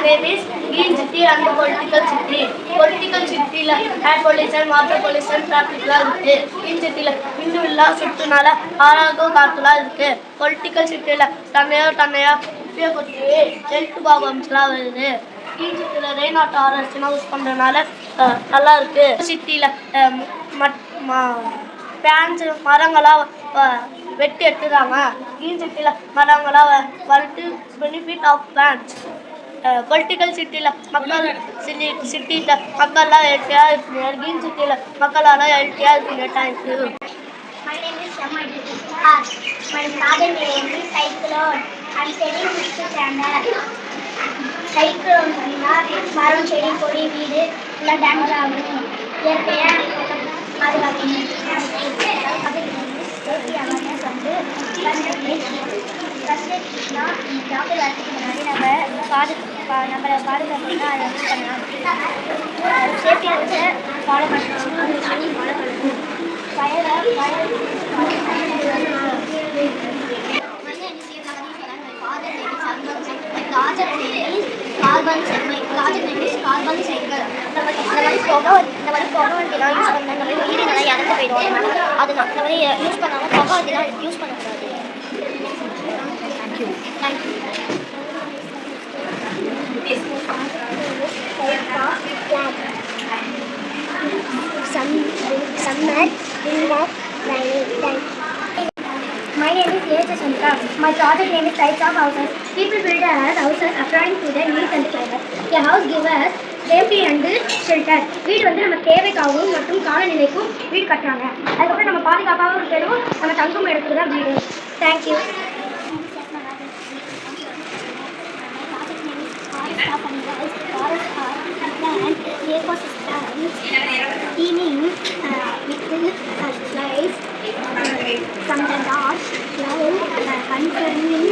name is Green City and the Political City. Political City la air pollution, water pollution, traffic la irukku. Green City la innu illa suttunala aarago kaatula irukku. Political City la tannaya uppiya kotti health problems la varudhu. Green City la rain water harvesting use பண்றனால நல்லா இருக்கு. சிட்டில plants மரங்களா வெட்டி எடுத்துறாங்க. Green சிட்டில மரங்களா வளர்த்து benefit of plants. Political சிட்டில சிட்டில மக்கள்லாம் ஹெல்த்தியா இருக்குங்க. கிரீன் சிட்டில மக்களால் ஹெல்த்தியா இருக்குங்க. Thank you. My name is Shamma. My father name is Cyclone. I'm studying 6th standard. Cyclone மரம் செடி கொடி வீடு எல்லாம் டேமேஜ் ஆகும். இயற்கையா பாதுகாக்கணும். சேஃப்டி அவேர்னஸ் வந்து ஃபஸ்ட் எய்ட்னா டாக்டர் வரதுக்கு முன்னாடி நம்மளை பாதுகாக்கணும்னா அதை யூஸ் பண்ணலாம். சேஃப்டி வந்து ஃபாலோ பண்ணணும். ஃபாலோ பண்ணணும். கார்பன் சைக்கிள் இந்த மாதிரி புகை வண்டிலாம் யூஸ் பண்ண இந்த மாதிரி உயிரினெல்லாம் இறந்து போயிடும். அது இந்த மாதிரி யூஸ் பண்ணாமல் புகை வண்டிலாம் யூஸ் பண்ணக்கூடாது. Thank you. Summer, winter, rainy. My name is A. Chandra. My project name is Types of Houses. People build houses according to their needs and climate. A house gives us safety and shelter. வீடு வந்து நம்ம தேவைக்காகவும் மற்றும் காலநிலைக்கும் வீடு கட்டுறாங்க. அதுக்கப்புறம் நம்ம பாதுகாப்பாகவும் இருக்கணும். நம்ம தங்கும் இடத்துக்கு தான் வீடு. Thank you. Teeming with life from the dark cloud concerning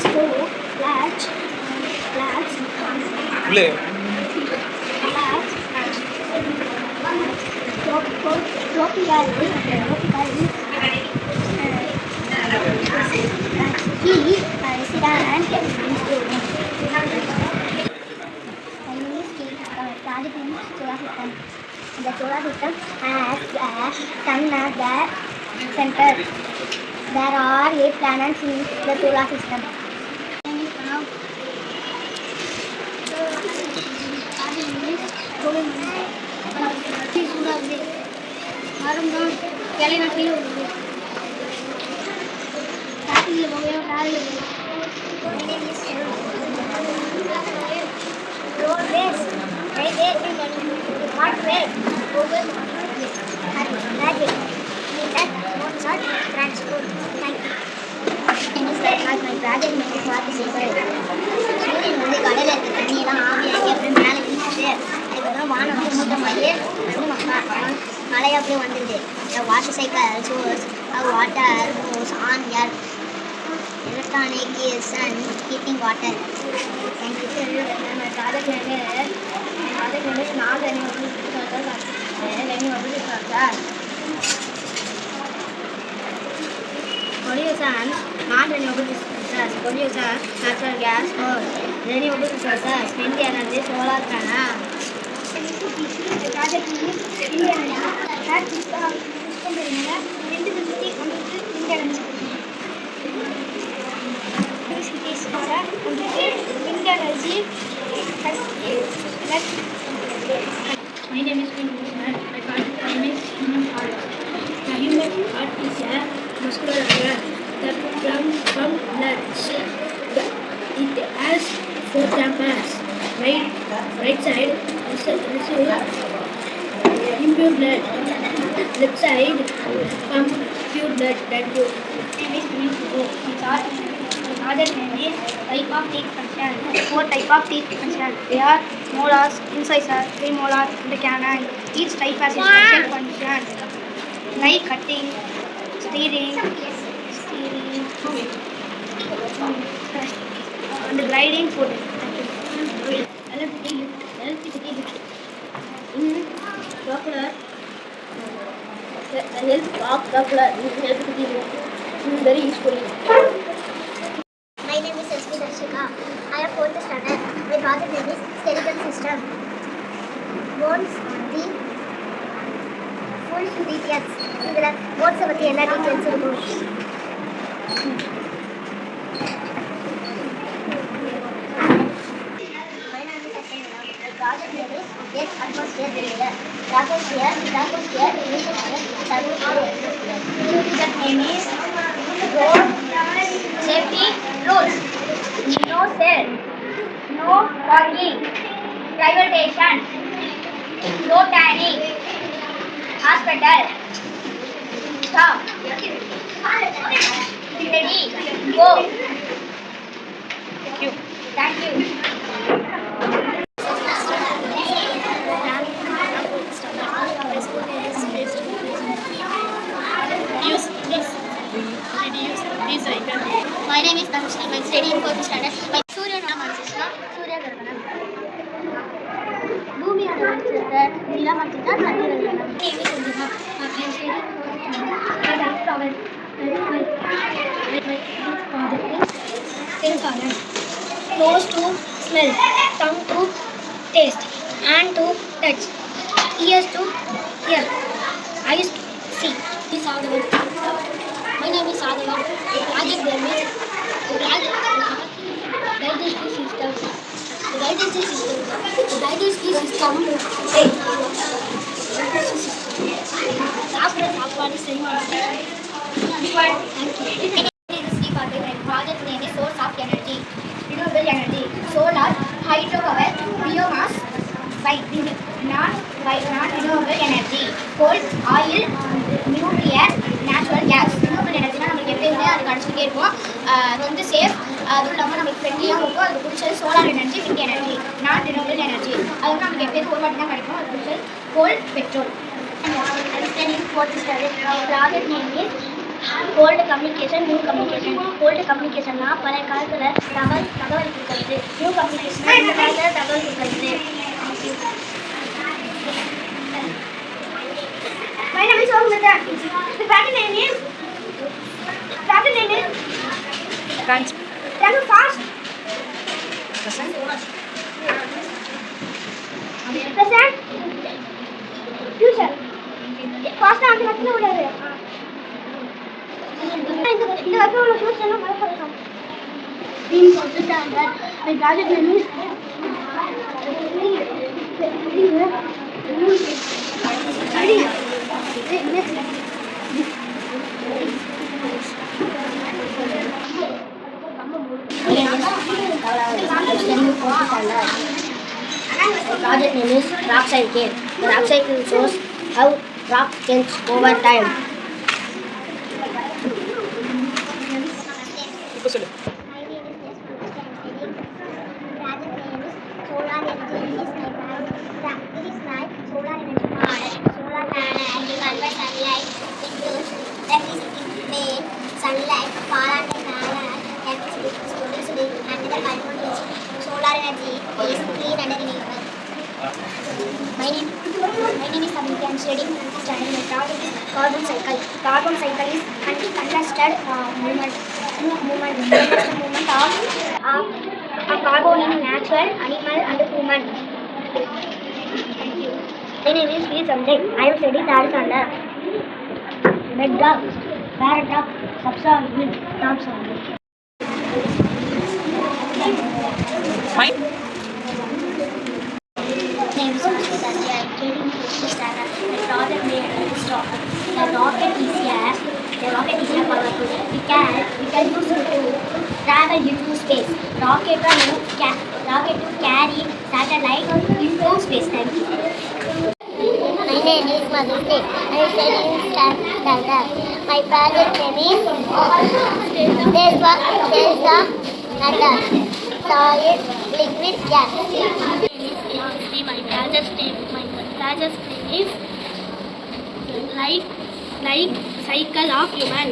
slow flash tropical The solar system has a sun as the center. There are 8 planets in the solar system. Hot wave, over magic, Mozart, transport. Thank you. My brother made it hard to say சூரியன் வந்து கடலில் இருக்க தண்ணியெல்லாம் ஆவியாகி அப்படியே மேலே வீசுது. அதுக்கப்புறம் வானம் வந்து மூட்டமாகி மழையாக அப்படியே வந்துடுது. Water cycle source water moves on earth. Electronic is and heating water. Thank you. my brother வந்து நாலு ரெண்டு pollution, non-renewable resources, pollution, natural gas, coal, renewable resources, wind energy, solar panel. My name is Vinod. My father's name is human heart. The human heart is a muscular organ that pumps blood. It has 4 chambers. Right side receive impure blood. Left side pump pure blood. Thank you. My name is Vinod. My father's name is type of teeth function. 4 type of teeth function. They are molars, incisors, premolar, and the canine. Each type has its special function, like cutting, steering, and gliding food. Electricity lift. In Doppler, the health of Doppler is electricity lift. Very useful. My name is Darshika. I am 4th standard. My father system. Bones the full details. இதில் போன்ஸை பற்றி எல்லா டீட்டெயில்ஸும் இருக்கும். Earth atmosphere layer. Troposphere is the name is road safety rules. No cell, no logging, privatization, no tanning, hospital, stop, ready, go. Thank you. My name is Dhanushri. I'm studying 4th standard. My Surya Namansishna, Surya Garvanam. Bhumi Anamanchirka, Nila Manchirka, Sanjay Garvanam. My name is Undima. I'm studying 4th standard. My project is nose to smell, tongue to taste, hand to touch, ears to hear, eyes to see. This is Adhavan. My name is Adhavan. Project name is digestive system. The digestive system. சாப்பிட சாப்பாடு செய்வாங்க. Project name is source of energy, renewable energy, solar, hydropower, biomass, non-renewable energy, coal, oil, nuclear, natural gas. renewable energy நமக்கு எப்பயுமே அது கிடச்சிட்டே இருக்கும். அது வந்து safe, அதுவும் இல்லாமல் நமக்கு ஃப்ரெண்ட்லியாக இருக்கும். அது பிடிச்சது சோலார் எனர்ஜி, விண்ட் எனர்ஜி, நான் ரினியூவபிள் எனர்ஜி. அது வந்து நமக்கு எப்பயும் ஒரு வாட்டி தான் கிடைக்கும். அது பிடிச்சது coal, petrol. Project name is old communication, new communication. Old கம்யூனிகேஷன்னா பழைய காலத்தில் தகவல் கொடுக்கறது. நியூ கம்யூனிகேஷன் இந்த காலத்தில் தகவல் கொடுக்கறது. My name is Omnita. The pattern name is fast. Present. Future. Fast ஆ அந்த கட்டல விடாது. இந்த வகையான ஒரு ஃபியூச்சர் நம்ம மறக்கறோம். Being standard. My project name is The project name is rock cycle. The rock cycle shows how rock changes over time. My name is project name is solar energy. This is my solar energy model. Solar panel converts sunlight into electricity. When sunlight falls on the panel, electricity is produced under the control. Solar energy is clean and renewable. My name is Samiti. I am studying 5th standard. My project is carbon cycle. Carbon cycle is anti-combusted movement of carbon in natural, animal and human. Thank you. My name is P. Samjay. I am studying 3rd standard. Bedrock, parrot rock, subsoil, topsoil. My name is Sushmita. I am studying 5th standard. My project name is rocket. The rocket is powerful. We can use it to travel into space. Rocket to carry satellite into space. Thank you. My name is Madhuri. I am studying 3rd standard. My project name is matter, solid, liquid, gas. My project name is life cycle of human.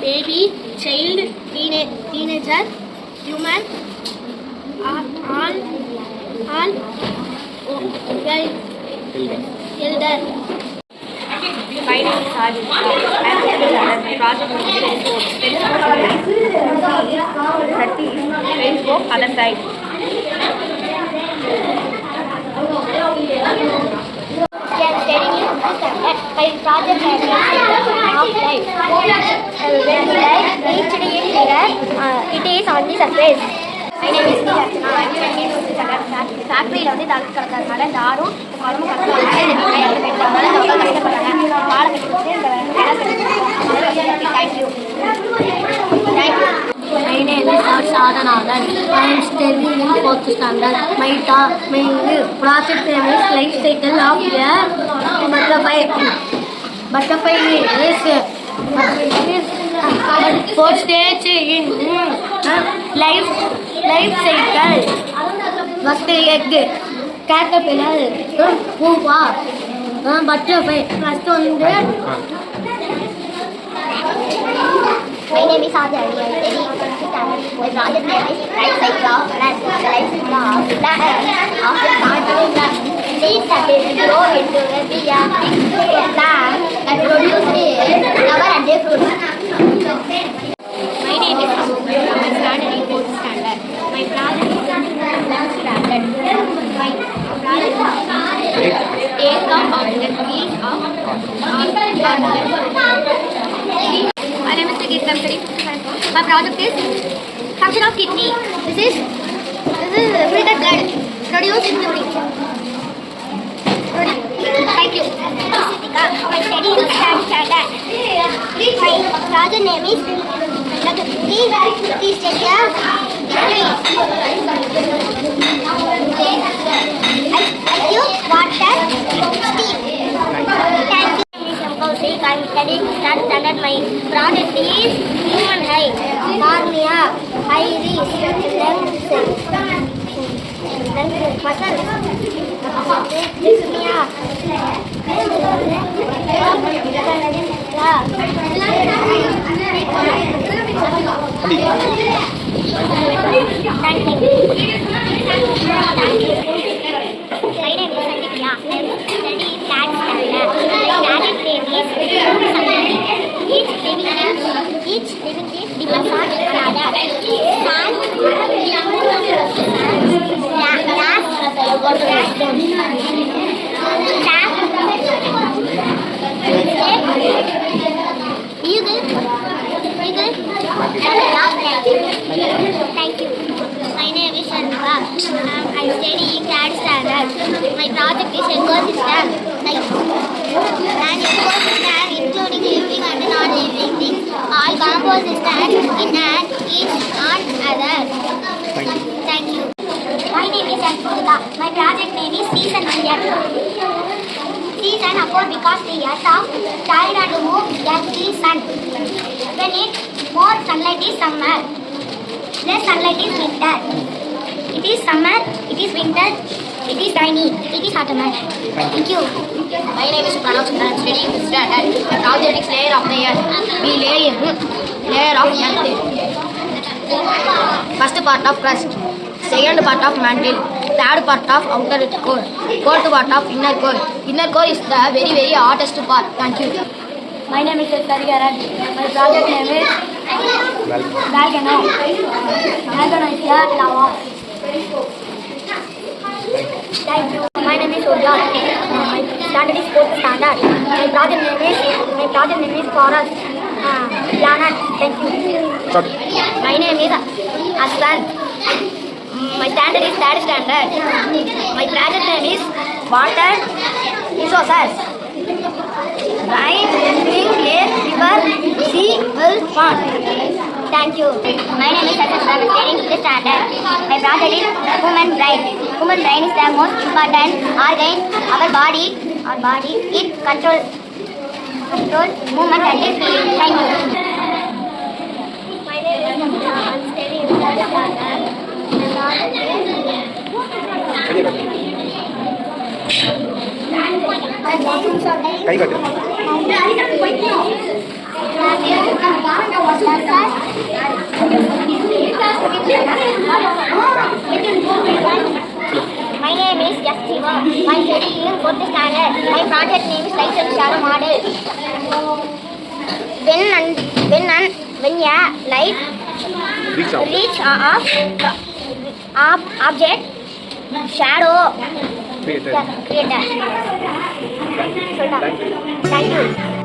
Baby, child, teenager, human, all elder. My name is Adi. I am the project telescope other side. Can studying in my project of life. When light reached in mirror, it is on the surface. My name is Nirachana. I am studying in the factory. வந்து doctor கலக்கிறதுனால இந்த ஆறும் இந்த குழம்பு கலக்கிறதுனால இந்த கையால் கட்டுறதுனால ரொம்ப கஷ்டப்படுறாங்க. வாழை கட்டி கொடுத்து இந்த thank you. My name is Sadhanagan. I am studying in 4th standard. My project name is life cycle of a butterfly. Butterfly is fourth stage in life cycle. First egg, caterpillar, pupa, butterfly. First one there. My name is Adya. I am studying in 5th standard. My project name is life cycle of plants. The life cycle of the plant after starting the seeds that they grow into a big plant that produces flower and fruit. My name is Amoghra. I am studying in 4th standard. My project is in 11th standard. My project is take up on the trees of My name is Nagita. I am studying 5th standard. My project is function of kidney. This is filtered blood produced in urine. Thank you. I study in 3rd standard. My project name is Please take care. I use water, steam. Thank you. I am studying 3rd standard. My project is human eye, cornea, iris, lens, muscles, dyspnea, Thank you. My name is Sandhya. I am studying 3rd standard. My project name is Each living thing depends on another. Sun, glass, Thank you. My name is Shanva. I am studying 3rd standard. My project is ecosystem. An ecosystem including living and non-living things. All composed systems in and each on other. Thank you. My name is Anshulika. My project name is Season Year. Season occurs because the earth of child and move at the sun. When more sunlight is summer, less sunlight is winter. It is summer, it is winter, it is rainy, it is autumn. Thank you. My name is Pranav Sundar. I am studying 5th standard. My project is layer of the earth. We lay a layer of earth. First part of crust, second part of mantle, third part of outer core, fourth part of inner core. Inner core is the very hardest part. Thank you. My name is Sarigaran. My project name is Volcano. Volcano is lava. Thank you. My name is Urja. My standard is 4th standard. My project name is Forest. Planet. Thank you. My name is Aswan. My standard is 3rd standard. My project name is Water Resources. Rain, spring, lake, river, sea, well, pond. Thank you. My name is Aswan. I am studying 5th standard. My project is human brain. Human brain is the most important organ. Our body. It controls movement and feeling. Thank you. My name is Namita. I am studying 3rd standard. कई करते My name is Yasiva. I am studying in 4th standard. My project name is light and shadow model. When a light reach of object, shadow Created. Yeah, creator. Thank you. Thank you.